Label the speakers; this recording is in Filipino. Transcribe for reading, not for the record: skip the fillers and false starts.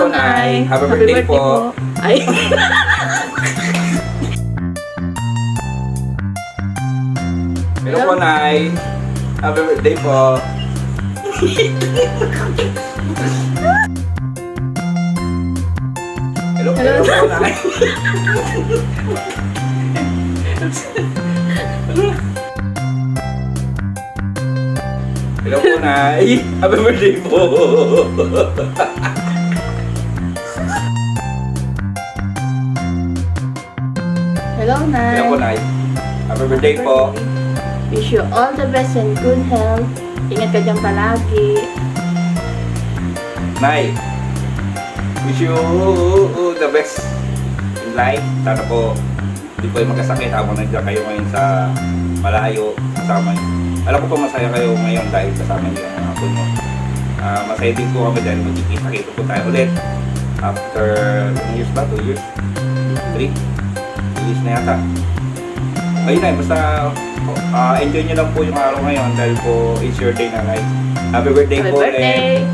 Speaker 1: Nay.
Speaker 2: Happy birthday po.
Speaker 1: Ay.
Speaker 2: Hello po, Nay. Happy birthday po. Hello po, Nay. Hello po, Nay. Happy birthday po.
Speaker 1: Hello, Nay.
Speaker 2: Hello po, Nay. Happy birthday po.
Speaker 1: Wish you all the best and good health. Ingat ka dyan palagi.
Speaker 2: Nay, wish you the best in life. Sana po, hindi po yung magkasakit habang nandiyan kayo ngayon sa malayo. Kasama niyo. Alam ko po masaya kayo ngayon dahil kasama niyo ang apo niyo. Masaya din po kami dahil magkikita-kita po tayo ulit. After 1 years ba? 2 years? 3? 2 years na yata. Ayun na, basta enjoy nyo lang po yung araw ngayon dahil po it's your day na, Nay. Happy birthday
Speaker 1: Happy
Speaker 2: po.
Speaker 1: birthday!